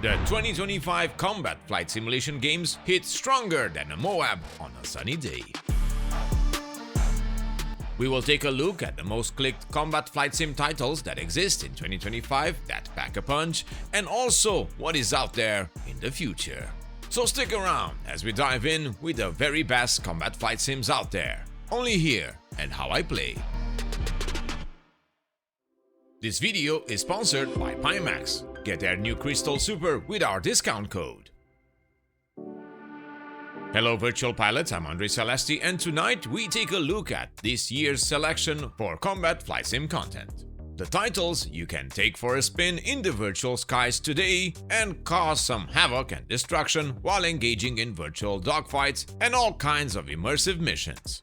The 2025 combat flight simulation games hit stronger than a Moab on a sunny day. We will take a look at the most clicked combat flight sim titles that exist in 2025 that pack a punch, and also what is out there in the future. So stick around as we dive in with the very best combat flight sims out there, only here at How I Play. This video is sponsored by Pimax. Get their new Crystal Super with our discount code. Hello virtual pilots, I'm Andre Celesti, and tonight we take a look at this year's selection for combat flight sim content. The titles you can take for a spin in the virtual skies today and cause some havoc and destruction while engaging in virtual dogfights and all kinds of immersive missions.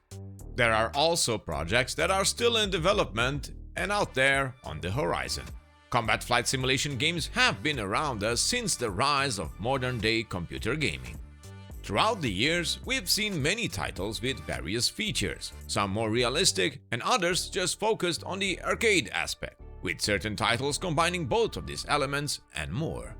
There are also projects that are still in development and out there on the horizon. Combat flight simulation games have been around us since the rise of modern-day computer gaming. Throughout the years, we've seen many titles with various features, some more realistic and others just focused on the arcade aspect, with certain titles combining both of these elements and more.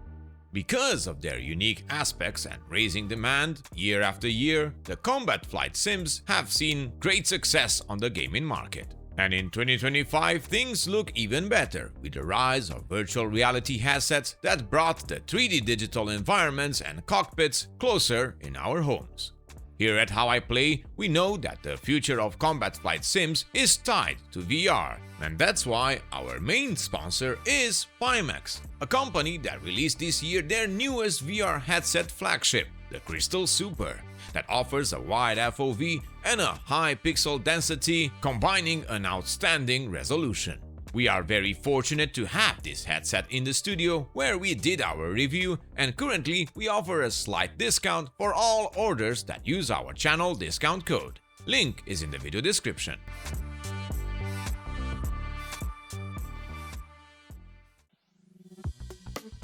Because of their unique aspects and raising demand year after year, the combat flight sims have seen great success on the gaming market. And in 2025, things look even better with the rise of virtual reality headsets that brought the 3D digital environments and cockpits closer in our homes. Here at How I Play, we know that the future of combat flight sims is tied to VR, and that's why our main sponsor is Pimax, a company that released this year their newest VR headset flagship, the Crystal Super, that offers a wide FOV and a high pixel density, combining an outstanding resolution. We are very fortunate to have this headset in the studio where we did our review, and currently we offer a slight discount for all orders that use our channel discount code. Link is in the video description.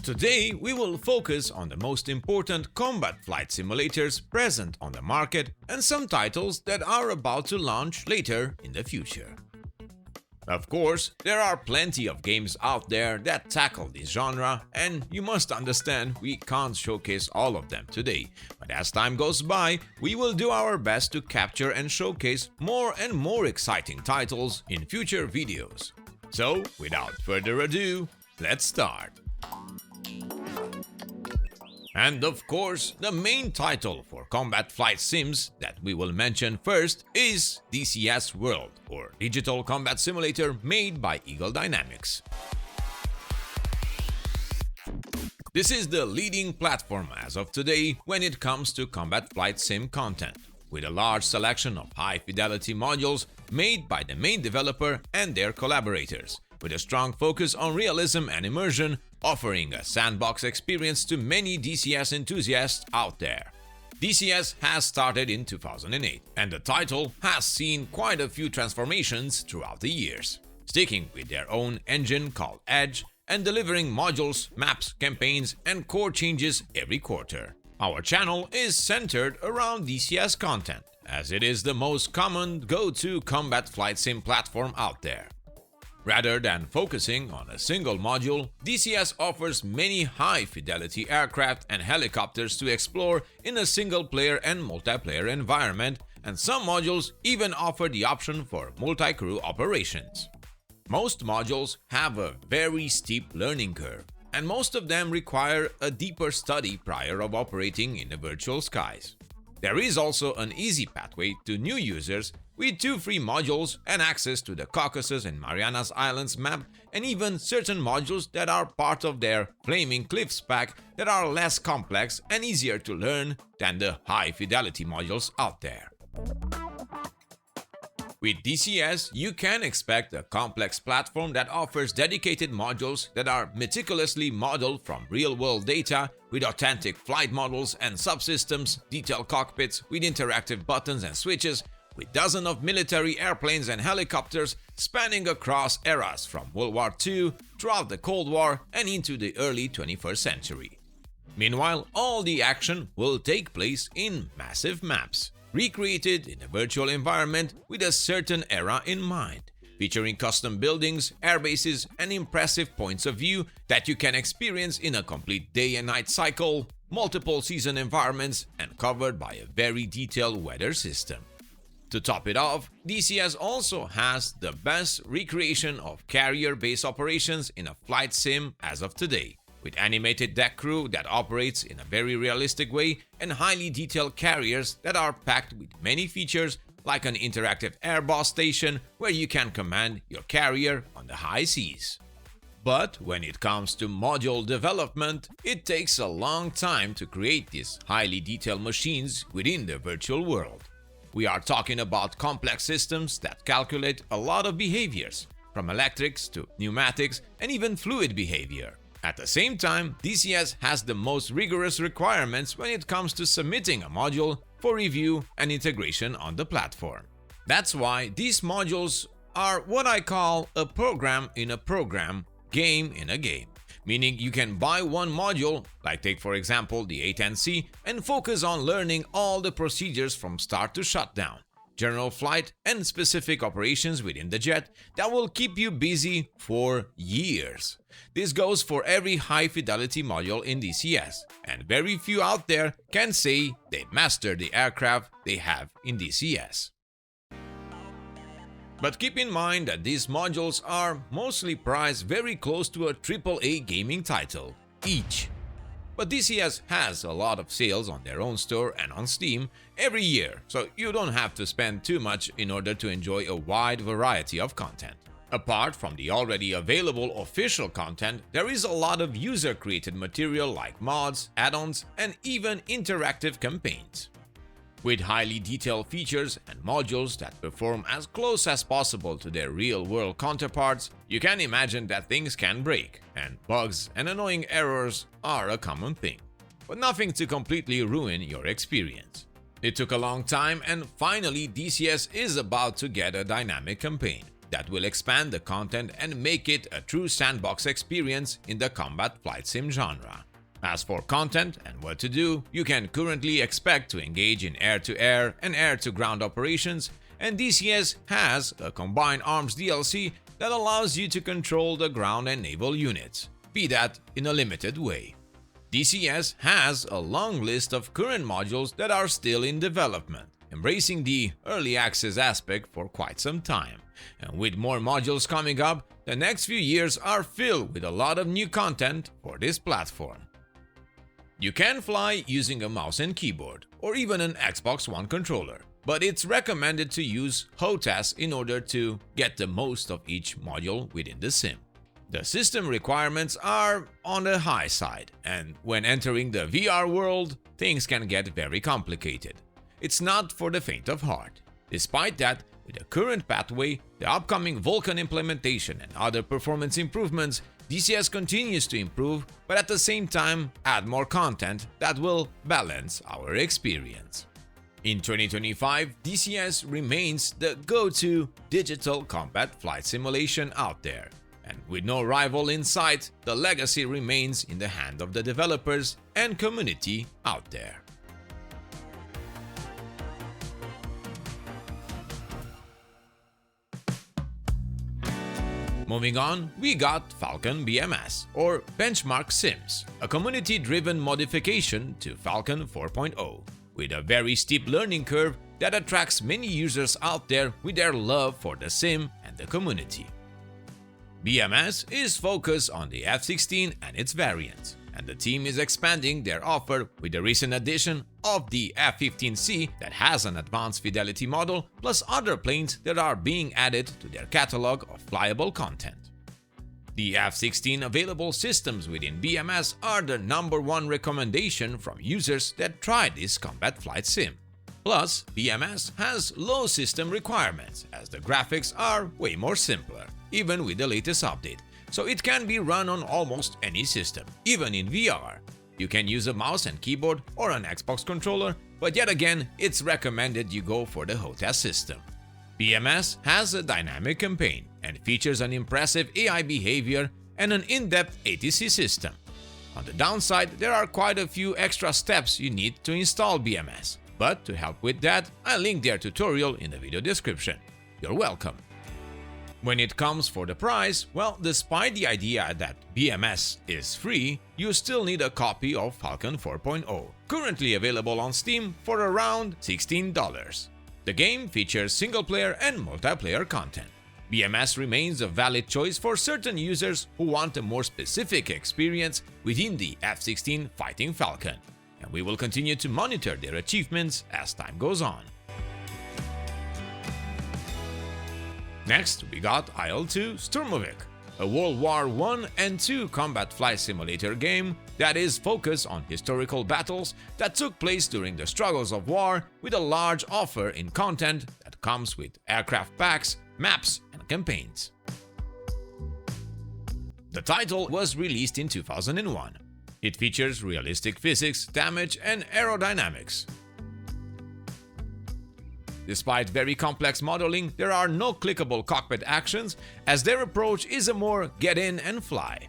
Today, we will focus on the most important combat flight simulators present on the market and some titles that are about to launch later in the future. Of course, there are plenty of games out there that tackle this genre, and you must understand we can't showcase all of them today, but as time goes by, we will do our best to capture and showcase more and more exciting titles in future videos. So, without further ado, let's start. And of course, the main title for combat flight sims that we will mention first is DCS World, or Digital Combat Simulator made by Eagle Dynamics. This is the leading platform as of today when it comes to combat flight sim content, with a large selection of high-fidelity modules made by the main developer and their collaborators, with a strong focus on realism and immersion, offering a sandbox experience to many DCS enthusiasts out there. DCS has started in 2008, and the title has seen quite a few transformations throughout the years, sticking with their own engine called Edge and delivering modules, maps, campaigns, and core changes every quarter. Our channel is centered around DCS content, as it is the most common go-to combat flight sim platform out there. Rather than focusing on a single module, DCS offers many high-fidelity aircraft and helicopters to explore in a single-player and multiplayer environment, and some modules even offer the option for multi-crew operations. Most modules have a very steep learning curve, and most of them require a deeper study prior of operating in the virtual skies. There is also an easy pathway to new users with 2 free modules and access to the Caucasus and Marianas Islands map, and even certain modules that are part of their Flaming Cliffs pack that are less complex and easier to learn than the high-fidelity modules out there. With DCS, you can expect a complex platform that offers dedicated modules that are meticulously modeled from real-world data, with authentic flight models and subsystems, detailed cockpits with interactive buttons and switches, with dozens of military airplanes and helicopters spanning across eras from World War II, throughout the Cold War, and into the early 21st century. Meanwhile, all the action will take place in massive maps, recreated in a virtual environment with a certain era in mind, featuring custom buildings, airbases, and impressive points of view that you can experience in a complete day and night cycle, multiple season environments, and covered by a very detailed weather system. To top it off, DCS also has the best recreation of carrier base operations in a flight sim as of today, with animated deck crew that operates in a very realistic way and highly detailed carriers that are packed with many features like an interactive air boss station where you can command your carrier on the high seas. But when it comes to module development, it takes a long time to create these highly detailed machines within the virtual world. We are talking about complex systems that calculate a lot of behaviors, from electrics to pneumatics and even fluid behavior. At the same time, DCS has the most rigorous requirements when it comes to submitting a module for review and integration on the platform. That's why these modules are what I call a program in a program, game in a game. Meaning you can buy one module, like take for example the A10C, and focus on learning all the procedures from start to shutdown, general flight, and specific operations within the jet that will keep you busy for years. This goes for every high-fidelity module in DCS, and very few out there can say they mastered the aircraft they have in DCS. But keep in mind that these modules are mostly priced very close to a AAA gaming title each. But DCS has a lot of sales on their own store and on Steam every year, so you don't have to spend too much in order to enjoy a wide variety of content. Apart from the already available official content, there is a lot of user-created material like mods, add-ons, and even interactive campaigns. With highly detailed features and modules that perform as close as possible to their real-world counterparts, you can imagine that things can break, and bugs and annoying errors are a common thing, but nothing to completely ruin your experience. It took a long time, and finally DCS is about to get a dynamic campaign that will expand the content and make it a true sandbox experience in the combat flight sim genre. As for content and what to do, you can currently expect to engage in air-to-air and air-to-ground operations, and DCS has a combined arms DLC that allows you to control the ground and naval units, be that in a limited way. DCS has a long list of current modules that are still in development, embracing the early access aspect for quite some time. And with more modules coming up, the next few years are filled with a lot of new content for this platform. You can fly using a mouse and keyboard, or even an Xbox One controller, but it's recommended to use HOTAS in order to get the most of each module within the sim. The system requirements are on the high side, and when entering the VR world, things can get very complicated. It's not for the faint of heart. Despite that, with the current pathway, the upcoming Vulkan implementation and other performance improvements, DCS continues to improve, but at the same time add more content that will balance our experience. In 2025, DCS remains the go-to digital combat flight simulation out there. And with no rival in sight, the legacy remains in the hand of the developers and community out there. Moving on, we got Falcon BMS, or Benchmark Sims, a community-driven modification to Falcon 4.0, with a very steep learning curve that attracts many users out there with their love for the sim and the community. BMS is focused on the F-16 and its variants, and the team is expanding their offer with the recent addition of the F-15C that has an advanced fidelity model, plus other planes that are being added to their catalog of flyable content. The F-16 available systems within BMS are the #1 recommendation from users that tried this combat flight sim. Plus, BMS has low system requirements, as the graphics are way more simpler, even with the latest update, so it can be run on almost any system, even in VR. You can use a mouse and keyboard or an Xbox controller, but yet again, it's recommended you go for the HOTAS system. BMS has a dynamic campaign and features an impressive AI behavior and an in-depth ATC system. On the downside, there are quite a few extra steps you need to install BMS, but to help with that, I'll link their tutorial in the video description. You're welcome. When it comes for the price, well, despite the idea that BMS is free, you still need a copy of Falcon 4.0, currently available on Steam for around $16. The game features single-player and multiplayer content. BMS remains a valid choice for certain users who want a more specific experience within the F-16 Fighting Falcon, and we will continue to monitor their achievements as time goes on. Next, we got IL2 Korea, a World War I and II combat flight simulator game that is focused on historical battles that took place during the struggles of war, with a large offer in content that comes with aircraft packs, maps, and campaigns. The title was released in 2001. It features realistic physics, damage, and aerodynamics. Despite very complex modeling, there are no clickable cockpit actions, as their approach is a more get in and fly.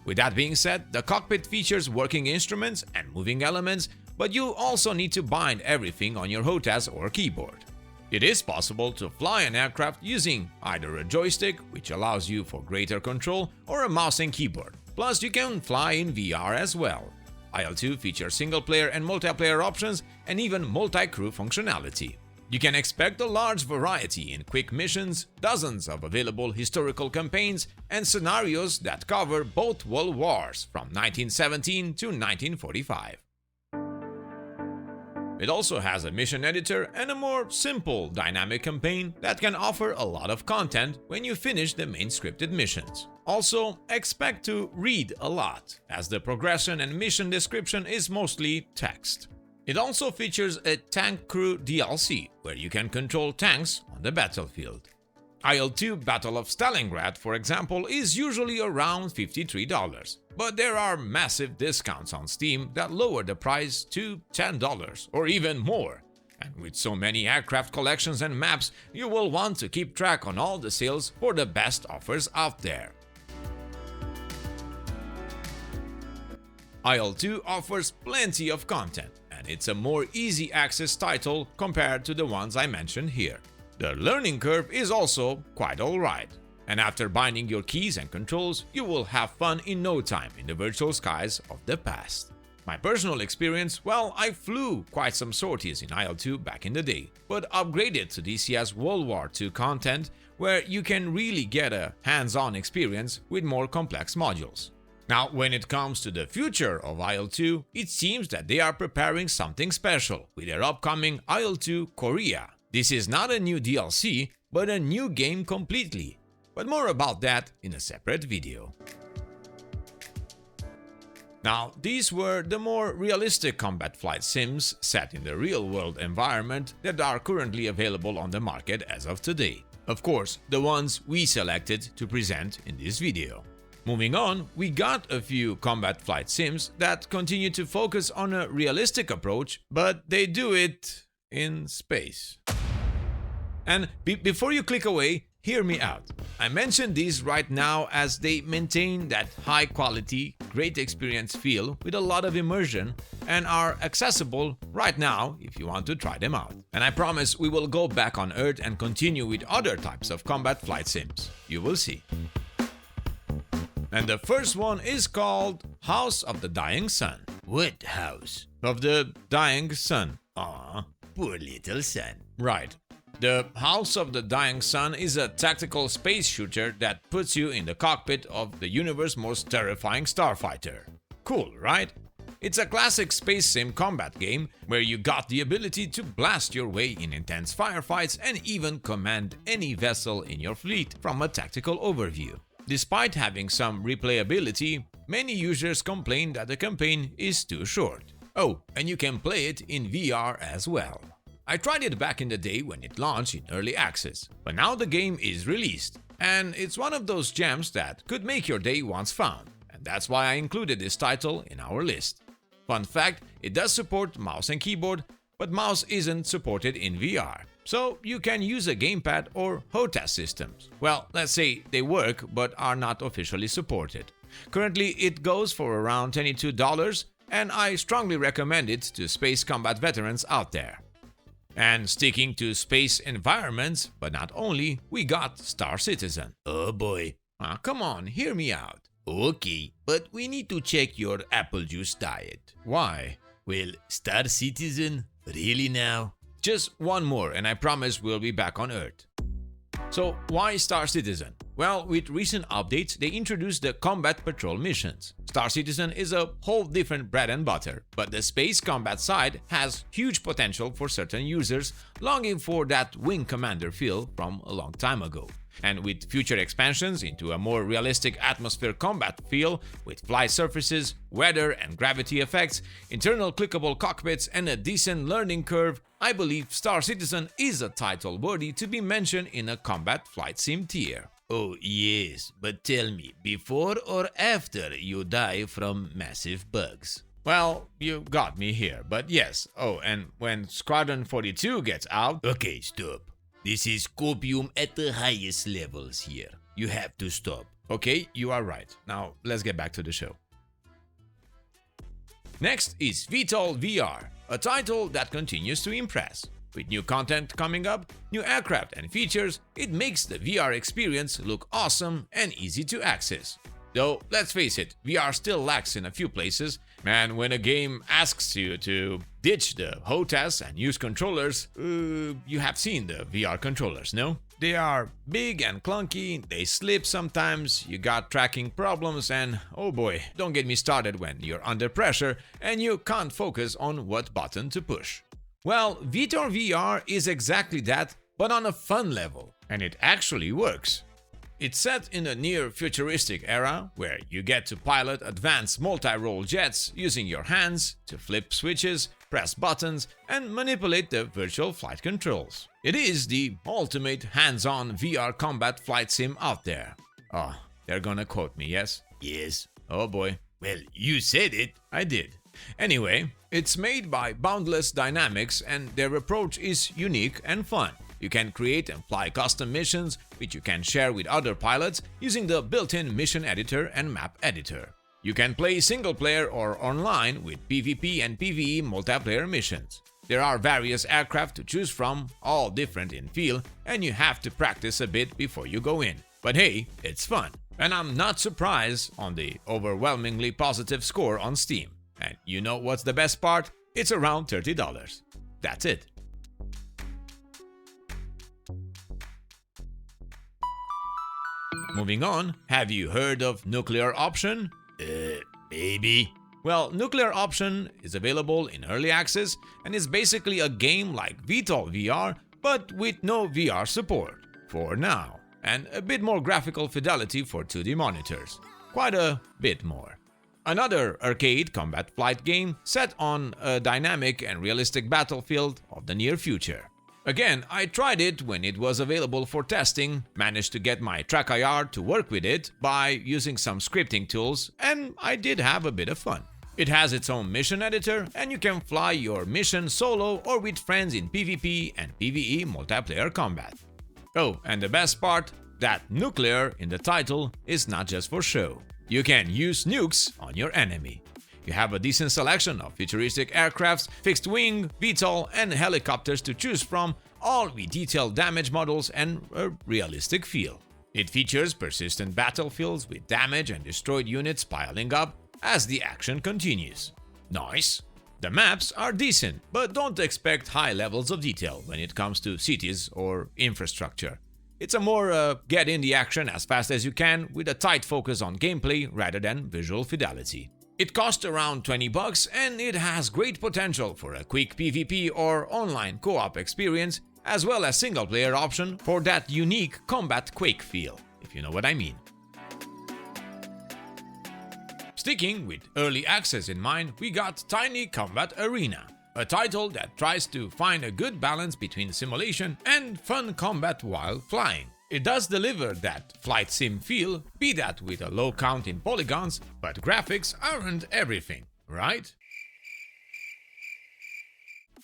With that being said, the cockpit features working instruments and moving elements, but you also need to bind everything on your HOTAS or keyboard. It is possible to fly an aircraft using either a joystick, which allows you for greater control, or a mouse and keyboard. Plus, you can fly in VR as well. IL2 features single-player and multiplayer options, and even multi-crew functionality. You can expect a large variety in quick missions, dozens of available historical campaigns, and scenarios that cover both world wars from 1917 to 1945. It also has a mission editor and a more simple dynamic campaign that can offer a lot of content when you finish the main scripted missions. Also, expect to read a lot, as the progression and mission description is mostly text. It also features a tank crew DLC, where you can control tanks on the battlefield. IL2 Battle of Stalingrad, for example, is usually around $53, but there are massive discounts on Steam that lower the price to $10 or even more. And with so many aircraft collections and maps, you will want to keep track on all the sales for the best offers out there. IL2 offers plenty of content, and it's a more easy access title compared to the ones I mentioned here. The learning curve is also quite alright, and after binding your keys and controls, you will have fun in no time in the virtual skies of the past. My personal experience, well, I flew quite some sorties in IL2 back in the day, but upgraded to DCS World War II content, where you can really get a hands-on experience with more complex modules. Now, when it comes to the future of IL2, it seems that they are preparing something special with their upcoming IL2 Korea. This is not a new DLC, but a new game completely. But more about that in a separate video. Now, these were the more realistic combat flight sims set in the real-world environment that are currently available on the market as of today. Of course, the ones we selected to present in this video. Moving on, we got a few combat flight sims that continue to focus on a realistic approach, but they do it in space. And before you click away, hear me out. I mention these right now as they maintain that high quality, great experience feel with a lot of immersion and are accessible right now if you want to try them out. And I promise we will go back on Earth and continue with other types of combat flight sims. You will see. And the first one is called House of the Dying Sun. What house? Of the Dying Sun. Aw, poor little son. Right. The House of the Dying Sun is a tactical space shooter that puts you in the cockpit of the universe's most terrifying starfighter. Cool, right? It's a classic space sim combat game where you got the ability to blast your way in intense firefights and even command any vessel in your fleet from a tactical overview. Despite having some replayability, many users complain that the campaign is too short. Oh, and you can play it in VR as well. I tried it back in the day when it launched in early access, but now the game is released, and it's one of those gems that could make your day once found, and that's why I included this title in our list. Fun fact, it does support mouse and keyboard, but mouse isn't supported in VR, so you can use a gamepad or HOTAS systems. Well, let's say they work but are not officially supported. Currently it goes for around $22, and I strongly recommend it to space combat veterans out there. And sticking to space environments, but not only, we got Star Citizen. Oh boy. Come on, hear me out. Okay, but we need to check your apple juice diet. Why? Well, Star Citizen? Really now? Just one more and I promise we'll be back on Earth. So why Star Citizen? Well, with recent updates, they introduced the combat patrol missions. Star Citizen is a whole different bread and butter, but the space combat side has huge potential for certain users longing for that wing commander feel from a long time ago. And with future expansions into a more realistic atmosphere combat feel, with fly surfaces, weather and gravity effects, internal clickable cockpits and a decent learning curve, I believe Star Citizen is a title worthy to be mentioned in a combat flight sim tier. Oh yes, but tell me, before or after you die from massive bugs? Well, you got me here, but yes. Oh, and when Squadron 42 gets out... Okay, stop. This is copium at the highest levels here. You have to stop. Okay, you are right. Now, let's get back to the show. Next is VTOL VR, a title that continues to impress. With new content coming up, new aircraft and features, it makes the VR experience look awesome and easy to access. Though, let's face it, VR still lacks in a few places, and when a game asks you to ditch the HOTAS and use controllers, you have seen the VR controllers, no? They are big and clunky, they slip sometimes, you got tracking problems, and oh boy, don't get me started when you're under pressure and you can't focus on what button to push. Well, VTOL VR is exactly that, but on a fun level, and it actually works. It's set in a near-futuristic era where you get to pilot advanced multi-role jets using your hands to flip switches, press buttons, and manipulate the virtual flight controls. It is the ultimate hands-on VR combat flight sim out there. Oh, they're gonna quote me, yes? Yes. Oh boy. Well, you said it. I did. Anyway, it's made by Boundless Dynamics and their approach is unique and fun. You can create and fly custom missions, which you can share with other pilots using the built-in mission editor and map editor. You can play single-player or online with PvP and PvE multiplayer missions. There are various aircraft to choose from, all different in feel, and you have to practice a bit before you go in. But hey, it's fun. And I'm not surprised on the overwhelmingly positive score on Steam. And you know what's the best part? It's around $30. That's it. Moving on, have you heard of Nuclear Option? Maybe. Well, Nuclear Option is available in early access and is basically a game like VTOL VR, but with no VR support, for now, and a bit more graphical fidelity for 2D monitors. Quite a bit more. Another arcade combat flight game set on a dynamic and realistic battlefield of the near future. Again, I tried it when it was available for testing, managed to get my TrackIR to work with it by using some scripting tools, and I did have a bit of fun. It has its own mission editor, and you can fly your mission solo or with friends in PvP and PvE multiplayer combat. Oh, and the best part, that nuclear in the title is not just for show. You can use nukes on your enemy. You have a decent selection of futuristic aircrafts, fixed wing, VTOL, and helicopters to choose from, all with detailed damage models and a realistic feel. It features persistent battlefields with damage and destroyed units piling up as the action continues. Nice! The maps are decent, but don't expect high levels of detail when it comes to cities or infrastructure. It's a more get in the action as fast as you can with a tight focus on gameplay rather than visual fidelity. It costs around $20 and it has great potential for a quick PvP or online co-op experience, as well as single-player option for that unique combat Quake feel, if you know what I mean. Sticking with early access in mind, we got Tiny Combat Arena, a title that tries to find a good balance between simulation and fun combat while flying. It does deliver that flight sim feel, be that with a low count in polygons, but graphics aren't everything, right?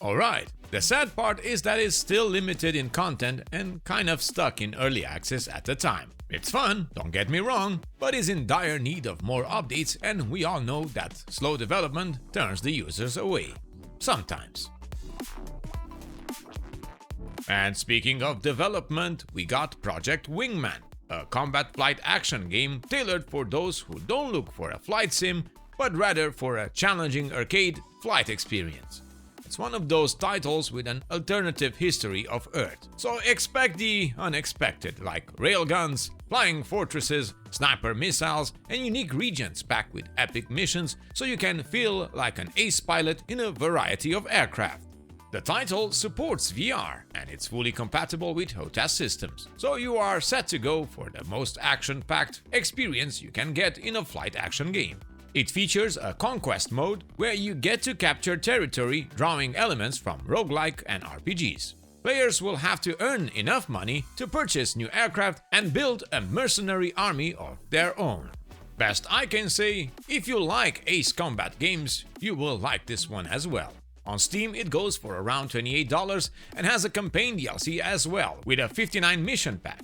Alright, the sad part is that it's still limited in content and kind of stuck in early access at the time. It's fun, don't get me wrong, but is in dire need of more updates, and we all know that slow development turns the users away. Sometimes. And speaking of development, we got Project Wingman, a combat flight action game tailored for those who don't look for a flight sim, but rather for a challenging arcade flight experience. It's one of those titles with an alternative history of Earth, so expect the unexpected, like railguns, flying fortresses, sniper missiles, and unique regions packed with epic missions so you can feel like an ace pilot in a variety of aircraft. The title supports VR and it's fully compatible with HOTAS systems, so you are set to go for the most action-packed experience you can get in a flight action game. It features a conquest mode where you get to capture territory, drawing elements from roguelike and RPGs. Players will have to earn enough money to purchase new aircraft and build a mercenary army of their own. Best I can say, if you like ace combat games, you will like this one as well. On Steam, it goes for around $28 and has a campaign DLC as well, with a 59 mission pack.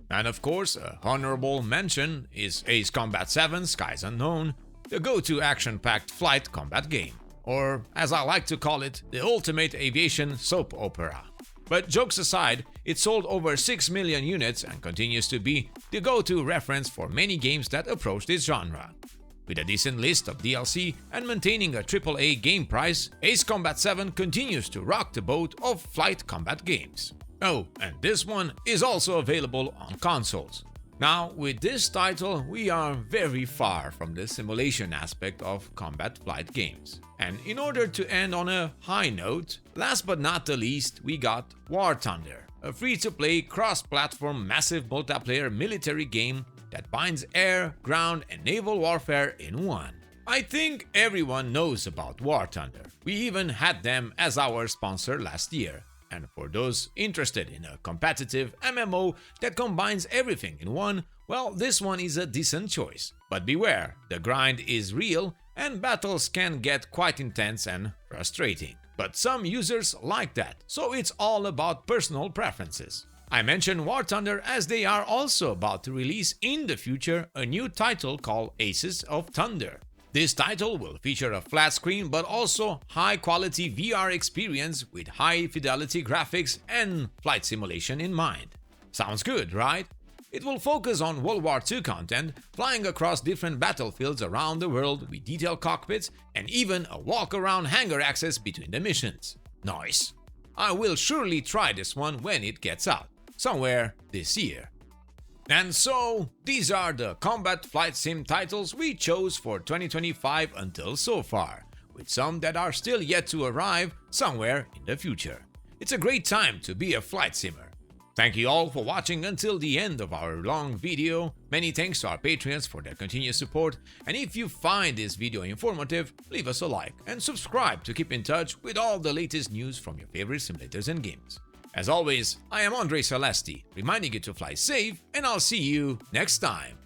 And of course, a honorable mention is Ace Combat 7 Skies Unknown, the go-to action-packed flight combat game, or as I like to call it, the ultimate aviation soap opera. But jokes aside, it sold over 6 million units and continues to be the go-to reference for many games that approach this genre. With a decent list of DLC and maintaining a AAA game price, Ace Combat 7 continues to rock the boat of flight combat games. Oh, and this one is also available on consoles. Now, with this title, we are very far from the simulation aspect of combat flight games. And in order to end on a high note, last but not the least, we got War Thunder, a free-to-play cross-platform massive multiplayer military game that binds air, ground, and naval warfare in one. I think everyone knows about War Thunder. We even had them as our sponsor last year. And for those interested in a competitive MMO that combines everything in one, well, this one is a decent choice. But beware, the grind is real and battles can get quite intense and frustrating. But some users like that, so it's all about personal preferences. I mention War Thunder as they are also about to release in the future a new title called Aces of Thunder. This title will feature a flat screen but also high-quality VR experience with high-fidelity graphics and flight simulation in mind. Sounds good, right? It will focus on World War II content, flying across different battlefields around the world with detailed cockpits and even a walk-around hangar access between the missions. Nice! I will surely try this one when it gets out, somewhere this year. And so, these are the combat flight sim titles we chose for 2025 until so far, with some that are still yet to arrive somewhere in the future. It's a great time to be a flight simmer. Thank you all for watching until the end of our long video. Many thanks to our Patreons for their continued support, and if you find this video informative, leave us a like and subscribe to keep in touch with all the latest news from your favorite simulators and games. As always, I am Andre Celesti, reminding you to fly safe, and I'll see you next time.